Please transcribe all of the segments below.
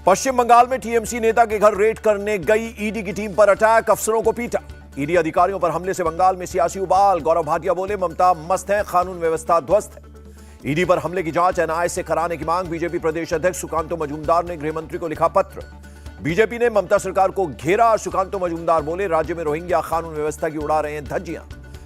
पश्चिम बंगाल में टीएमसी नेता के घर रेड करने गई ईडी की टीम पर अटैक, अफसरों को पीटा। ईडी अधिकारियों पर हमले से बंगाल में सियासी उबाल। गौरव भाटिया बोले, ममता मस्त है, कानून व्यवस्था ध्वस्त है। ईडी पर हमले की जांच एनआईए से कराने की मांग। बीजेपी प्रदेश अध्यक्ष सुकांतो मजूमदार ने गृह मंत्री को लिखा पत्र। बीजेपी ने ममता सरकार को घेरा। सुकांतो मजूमदार बोले, राज्य में रोहिंग्या कानून व्यवस्था की उड़ा रहे हैं धज्जियां।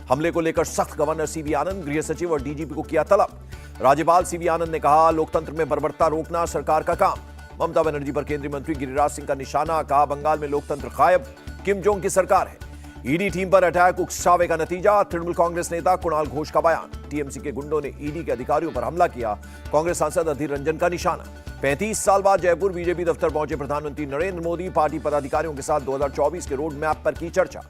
हमले को लेकर सख्त गवर्नर सीवी आनंद, गृह सचिव और डीजीपी को किया तलब। राज्यपाल सीवी आनंद ने कहा, लोकतंत्र में बर्बरता रोकना सरकार का काम। ममता बनर्जी पर केंद्रीय मंत्री गिरिराज सिंह का निशाना। कहा, बंगाल में लोकतंत्र गायब, किम जोंग की सरकार है। ईडी टीम पर अटैक, उकसावे का नतीजा। तृणमूल कांग्रेस नेता कुणाल घोष का बयान। टीएमसी के गुंडों ने ईडी के अधिकारियों पर हमला किया, कांग्रेस सांसद अधीर रंजन का निशाना। 35 साल बाद जयपुर बीजेपी दफ्तर पहुंचे प्रधानमंत्री नरेंद्र मोदी। पार्टी पदाधिकारियों के साथ 2024 के रोड मैप पर की चर्चा।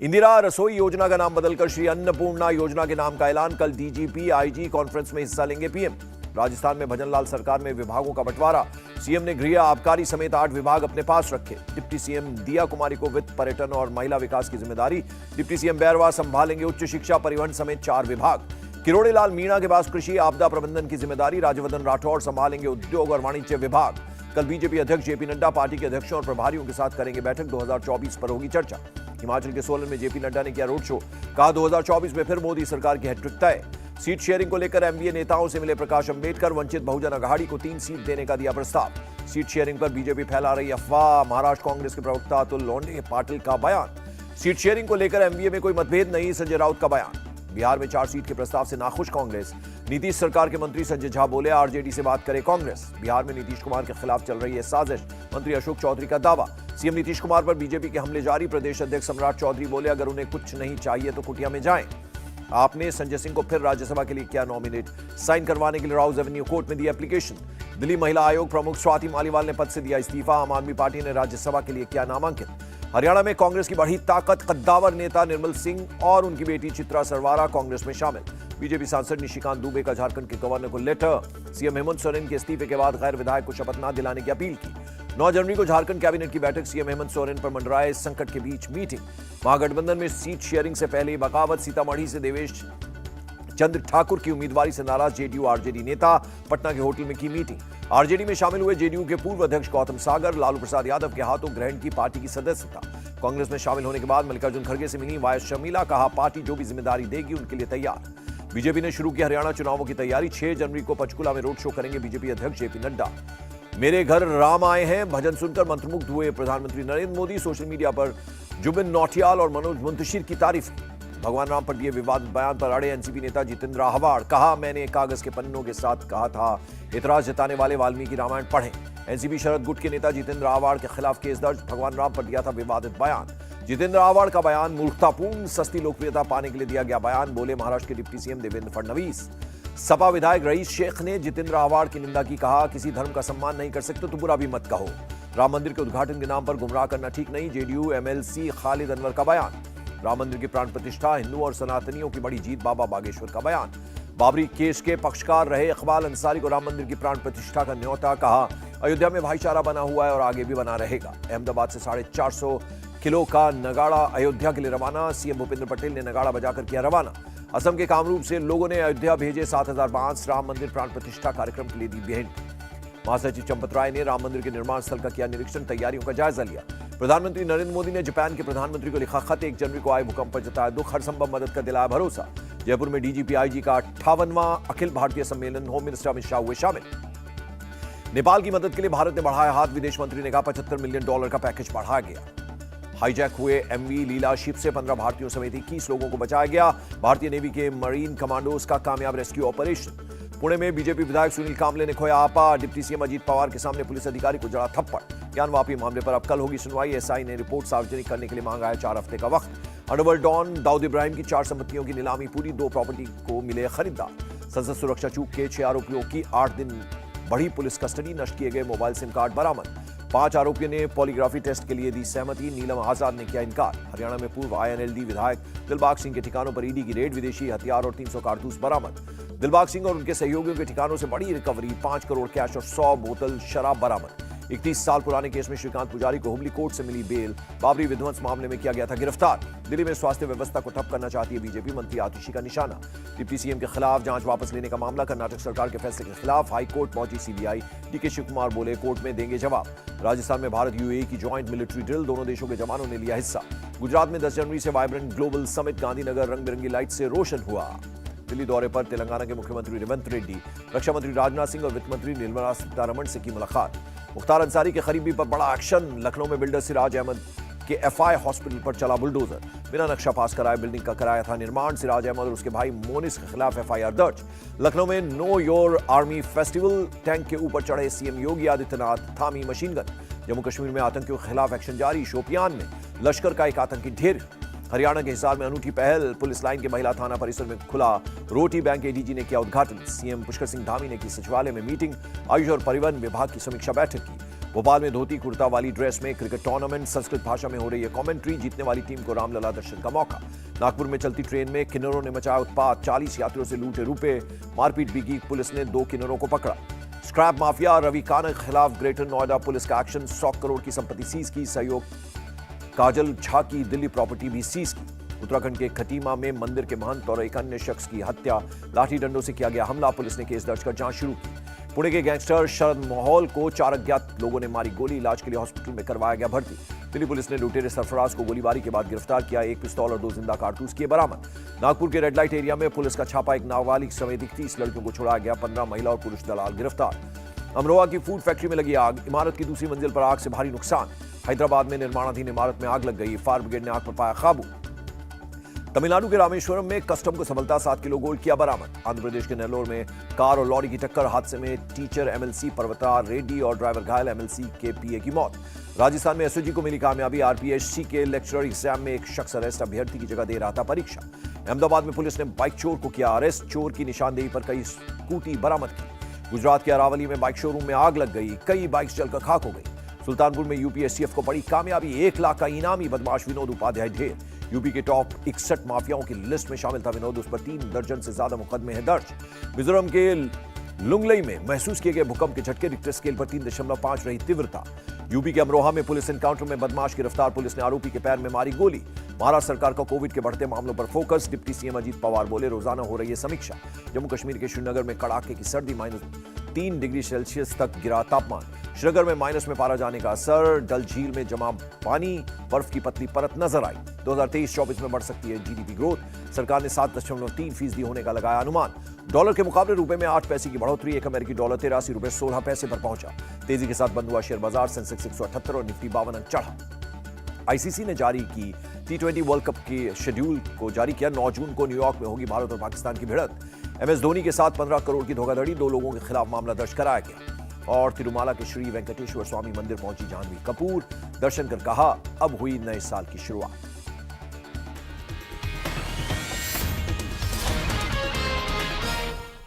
इंदिरा रसोई योजना का नाम बदलकर श्री अन्नपूर्णा योजना के नाम का ऐलान। कल डीजीपी आईजी कॉन्फ्रेंस में हिस्सा लेंगे पीएम। राजस्थान में भजनलाल सरकार में विभागों का बंटवारा। सीएम ने गृह, आबकारी समेत 8 विभाग अपने पास रखे। डिप्टी सीएम दिया कुमारी को वित्त, पर्यटन और महिला विकास की जिम्मेदारी। डिप्टी सीएम बैरवा संभालेंगे उच्च शिक्षा, परिवहन समेत 4 विभाग। किरोड़ी लाल मीणा के पास कृषि, आपदा प्रबंधन की जिम्मेदारी। राज्यवर्धन राठौड़ संभालेंगे उद्योग और वाणिज्य विभाग। कल बीजेपी अध्यक्ष जेपी नड्डा पार्टी के अध्यक्षों और प्रभारियों के साथ करेंगे बैठक। 2024 पर होगी चर्चा। हिमाचल के सोलन में जेपी नड्डा ने किया रोड शो। कहा, 2024 में फिर मोदी सरकार की हैट्रिक तय। सीट शेयरिंग को लेकर एमवीए नेताओं से मिले प्रकाश अंबेडकर। वंचित बहुजन अघाड़ी को 3 सीट देने का दिया प्रस्ताव। सीट शेयरिंग पर बीजेपी फैला रही अफवाह। महाराष्ट्र कांग्रेस के प्रवक्ता अतुल लोंढे पाटिल का बयान। सीट शेयरिंग को लेकर एमवीए में कोई मतभेद नहीं, संजय राउत का बयान। बिहार में 4 सीट के प्रस्ताव से नाखुश कांग्रेस। नीतीश सरकार के मंत्री संजय झा बोले, आरजेडी से बात करे कांग्रेस। बिहार में नीतीश कुमार के खिलाफ चल रही है साजिश, मंत्री अशोक चौधरी का दावा। सीएम नीतीश कुमार पर बीजेपी के हमले जारी। प्रदेश अध्यक्ष सम्राट चौधरी बोले, अगर उन्हें कुछ नहीं चाहिए तो कुटिया में जाएं। आपने संजय सिंह को फिर राज्यसभा के लिए किया नॉमिनेट। साइन करवाने के लिए राउज एवेन्यू कोर्ट में दी एप्लीकेशन। दिल्ली महिला आयोग प्रमुख स्वाति मालीवाल ने पद से दिया इस्तीफा। आम आदमी पार्टी ने राज्यसभा के लिए किया नामांकित। हरियाणा में कांग्रेस की बढ़ी ताकत। कद्दावर नेता निर्मल सिंह और उनकी बेटी चित्रा सरवारा कांग्रेस में शामिल। बीजेपी सांसद निशिकांत दुबे का झारखंड के गवर्नर को लेटर। सीएम हेमंत सोरेन के इस्तीफे के बाद गैर विधायक को शपथ न दिलाने की अपील की। 9 जनवरी को झारखंड कैबिनेट की बैठक। सीएम हेमंत सोरेन पर मंडराए संकट के बीच मीटिंग। महागठबंधन में सीट शेयरिंग से पहले बगावत। सीतामढ़ी से देवेश चंद्र ठाकुर की उम्मीदवारी से नाराज जेडीयू आरजेडी नेता। पटना के होटल में की मीटिंग। आरजेडी में शामिल हुए जेडीयू के पूर्व अध्यक्ष गौतम सागर। लालू प्रसाद यादव के हाथों ग्रहण की पार्टी की सदस्यता। कांग्रेस में शामिल होने के बाद मल्लिकार्जुन खड़गे से मिली वायस शर्मिला। कहा, पार्टी जो भी जिम्मेदारी देगी उनके लिए तैयार। बीजेपी ने शुरू की हरियाणा चुनावों की तैयारी। 6 जनवरी को पंचकुला में रोड शो करेंगे बीजेपी अध्यक्ष जेपी नड्डा। मेरे घर राम आए हैं भजन सुनकर मंत्रमुग्ध हुए प्रधानमंत्री नरेंद्र मोदी। सोशल मीडिया पर जुबिन नौटियाल और मनोज मुंतशिर की तारीफ। भगवान राम पर दिए विवादित बयान पर अड़े एनसीपी नेता जितेंद्र आहवाड़। कहा, मैंने कागज के पन्नों के साथ कहा था, इतराज जताने वाले वाल्मीकि रामायण पढ़ें। एनसीपी शरद गुट के नेता जितेंद्र आहवाड़ के खिलाफ केस दर्ज। भगवान राम पर दिया था विवादित बयान। जितेंद्र आहवाड़ का बयान मूर्खतापूर्ण, सस्ती लोकप्रियता पाने के लिए दिया गया बयान, बोले महाराष्ट्र के डिप्टी सीएम देवेंद्र फडणवीस। सपा विधायक रईस शेख ने जितेंद्र आहवाड़ की निंदा की। कहा, किसी धर्म का सम्मान नहीं कर सकते तो बुरा भी मत कहो। राम मंदिर के उद्घाटन के नाम पर गुमराह करना ठीक नहीं। जेडीयू एमएलसी खालिद अनवर का बयान। राम मंदिर की प्राण प्रतिष्ठा, हिंदू और सनातनियों की बड़ी जीत, बाबा बागेश्वर का बयान। बाबरी केस के पक्षकार रहे इकबाल अंसारी को राम मंदिर की प्राण प्रतिष्ठा का न्योता। कहा, अयोध्या में भाईचारा बना हुआ है और आगे भी बना रहेगा। अहमदाबाद से 450 किलो का नगाड़ा अयोध्या के लिए रवाना। सीएम भूपेंद्र पटेल ने नगाड़ा बजाकर किया रवाना। असम के कामरूप से लोगों ने अयोध्या भेजे 7000 बांस। राम मंदिर प्राण प्रतिष्ठा कार्यक्रम के लिए दी भेंट। महासचिव चंपत राय ने राम मंदिर के निर्माण स्थल का किया निरीक्षण, तैयारियों का जायजा लिया। प्रधानमंत्री नरेंद्र मोदी ने जापान के प्रधानमंत्री को लिखा खत। 1 जनवरी को आए भूकंप पर जताया दुख, हर संभव मदद का दिलाया भरोसा। जयपुर में डीजीपी आईजी का 58वां अखिल भारतीय सम्मेलन। होम मिनिस्टर अमित शाह हुए शामिल। नेपाल की मदद के लिए भारत ने बढ़ाया हाथ। विदेश मंत्री ने कहा, $75 मिलियन का पैकेज बढ़ाया गया। हाईजैक हुए एमवी लीला शिप से 15 भारतीयों समेत 21 लोगों को बचाया गया। भारतीय नेवी के मरीन कमांडोज का कामयाब रेस्क्यू ऑपरेशन। पुणे में बीजेपी विधायक सुनील कांबले ने खोया आपा। डिप्टी सीएम अजीत पवार के सामने पुलिस अधिकारी को जड़ा थप्पड़। ज्ञानवापी मामले पर अब कल होगी सुनवाई। एसआई ने रिपोर्ट सार्वजनिक करने के लिए मांगा है 4 हफ्ते का वक्त। अंडरवर्ल्ड डॉन दाऊद इब्राहिम की 4 संपत्तियों की नीलामी पूरी। 2 प्रॉपर्टी को मिले खरीदार। संसद सुरक्षा चूक के 6 आरोपियों की 8 दिन बढ़ी पुलिस कस्टडी। नष्ट किए गए मोबाइल सिम कार्ड बरामद। 5 आरोपियों ने पॉलीग्राफी टेस्ट के लिए दी सहमति। नीलम आजाद ने किया इनकार। हरियाणा में पूर्व आईएनएलडी विधायक दिलबाग सिंह के ठिकानों पर ईडी की रेड। विदेशी हथियार और 300 कारतूस बरामद। दिलबाग सिंह और उनके सहयोगियों के ठिकानों से बड़ी रिकवरी। 5 करोड़ कैश और 100 बोतल शराब बरामद। 31 साल पुराने केस में श्रीकांत पुजारी को हुबली कोर्ट से मिली बेल। बाबरी विध्वंस मामले में किया गया था गिरफ्तार। दिल्ली में स्वास्थ्य व्यवस्था को ठप करना चाहती है बीजेपी, मंत्री आतिशी का निशाना। डिप्टी सीएम के खिलाफ जांच वापस लेने का मामला, कर्नाटक सरकार के फैसले के खिलाफ हाई कोर्ट पहुंची सीबीआई। डीके शिव कुमार बोले कोर्ट में देंगे जवाब। राजस्थान में भारत यूएई की ज्वाइंट मिलिट्री ड्रिल, दोनों देशों के जवानों ने लिया हिस्सा। गुजरात में 10 जनवरी से वाइब्रेंट ग्लोबल समिट, गांधीनगर रंग बिरंगी लाइट से रोशन हुआ। दिल्ली दौरे पर तेलंगाना के मुख्यमंत्री रेवंत रेड्डी, रक्षा मंत्री राजनाथ सिंह और वित्त मंत्री निर्मला सीतारमण से की मुलाकात। मुख्तार अंसारी के खरीबी पर बड़ा एक्शन, लखनऊ में बिल्डर सिराज अहमद के एफआई हॉस्पिटल पर चला बुलडोजर। बिना नक्शा पास कराए बिल्डिंग का कराया था निर्माण। सिराज अहमद और उसके भाई मोनिस के खिलाफ एफआईआर दर्ज। लखनऊ में know your army festival, tank के ऊपर चढ़े सीएम योगी आदित्यनाथ, थामी मशीन गन। जम्मू कश्मीर में आतंकियों के खिलाफ एक्शन जारी, शोपियान में लश्कर का एक आतंकी ढेर। हरियाणा के हिसार में अनूठी पहल, पुलिस लाइन के महिला थाना परिसर में खुला रोटी बैंक, एडीजी ने किया उद्घाटन। सीएम पुष्कर सिंह धामी ने की सचिवालय में मीटिंग, आयुष और परिवहन विभाग की समीक्षा बैठक की। भोपाल में धोती कुर्ता वाली ड्रेस में क्रिकेट टूर्नामेंट, संस्कृत भाषा में हो रही है कमेंट्री, जीतने वाली टीम को रामलला दर्शन का मौका। नागपुर में चलती ट्रेन में किन्नरों ने मचाया उत्पात, 40 यात्रियों से लूटे रुपए, मारपीट भी की, पुलिस ने 2 किन्नरों को पकड़ा। स्क्रैप माफिया रवि काना के खिलाफ ग्रेटर नोएडा पुलिस का एक्शन, 100 करोड़ की संपत्ति सीज की। सहयोग काजल झा की दिल्ली प्रॉपर्टी भी सीज की। उत्तराखंड के खटीमा में मंदिर के महंत और एक अन्य शख्स की हत्या, लाठी डंडों से किया गया हमला, पुलिस ने केस दर्ज कर जांच शुरू की। पुणे के गैंगस्टर शरद माहौल को 4 अज्ञात लोगों ने मारी गोली, इलाज के लिए हॉस्पिटल में करवाया गया भर्ती। दिल्ली पुलिस ने लुटेरे सरफराज को गोलीबारी के बाद गिरफ्तार किया, 1 पिस्तौल और 2 जिंदा कारतूस किए बरामद। नागपुर के रेड लाइट एरिया में पुलिस का छापा, एक नाबालिग समेत 31 लड़कियों को छुड़ाया गया, 15 महिला और पुरुष दलाल गिरफ्तार। अमरोहा की फूड फैक्ट्री में लगी आग, इमारत की दूसरी मंजिल पर आग से भारी नुकसान। हैदराबाद में निर्माणाधीन इमारत में आग लग गई, फायर ब्रिगेड ने आग पर पाया काबू। तमिलनाडु के रामेश्वरम में कस्टम को सफलता, 7 किलो गोल्ड किया बरामद। आंध्र प्रदेश के नेल्लोर में कार और लॉरी की टक्कर, हादसे में टीचर एमएलसी पर्वता रेड्डी और ड्राइवर घायल, एमएलसी के पीए की मौत। राजस्थान में एसओजी को मिली कामयाबी, आरपीएससी के लेक्चरर एग्जाम में एक शख्स अरेस्ट, अभ्यर्थी की जगह दे रहा था परीक्षा। अहमदाबाद में पुलिस ने बाइक चोर को किया अरेस्ट, चोर की निशानदेही पर कई स्कूटी बरामद की। गुजरात के अरावली में बाइक शोरूम में आग लग गई, कई बाइक्स जलकर खाक हो गई। सुल्तानपुर में यूपीएससीएफ को बड़ी कामयाबी, 1 लाख का इनामी बदमाश विनोद उपाध्याय ढेर। यूपी के टॉप 61 माफियाओं की लिस्ट में शामिल था विनोद, उस पर 3 दर्जन से ज्यादा मुकदमे हैं दर्ज। मिजोरम के लुंगलई में महसूस किए गए भूकंप के झटके, रिक्टर स्केल पर 3.5 रही तीव्रता। यूपी के अमरोहा में पुलिस एनकाउंटर में बदमाश गिरफ्तार, पुलिस ने आरोपी के पैर में मारी गोली। महाराष्ट्र सरकार का कोविड के बढ़ते मामलों पर focus, deputy CM Ajit Pawar बोले रोजाना हो रही है समीक्षा। जम्मू कश्मीर के श्रीनगर में कड़ाके की सर्दी, -3 डिग्री सेल्सियस तक गिरा तापमान। श्रीनगर में माइनस में पारा जाने का असर, डल झील में जमा पानी, बर्फ की पतली परत नजर आई। 2023-24 में बढ़ सकती है जीडीपी ग्रोथ, सरकार ने 7.3% होने का लगाया अनुमान। डॉलर के मुकाबले रुपए में 8 पैसे की बढ़ोतरी, 1 अमेरिकी डॉलर 83 रुपए 16 पैसे पर पहुंचा। तेजी के साथ बंद हुआ शेयर बाजार, सेंसेक्स 178 और निफ्टी 52 अंक चढ़ा। आईसीसी ने जारी की T20 वर्ल्ड कप के शेड्यूल को जारी किया, 9 जून को न्यूयॉर्क में होगी भारत और पाकिस्तान की भिड़ंत। एमएस धोनी के साथ 15 करोड़ की धोखाधड़ी, 2 लोगों के खिलाफ मामला दर्ज कराया गया। और तिरुमाला के श्री वेंकटेश्वर स्वामी मंदिर पहुंची जाह्नवी कपूर, दर्शन कर कहा अब हुई नए साल की शुरुआत।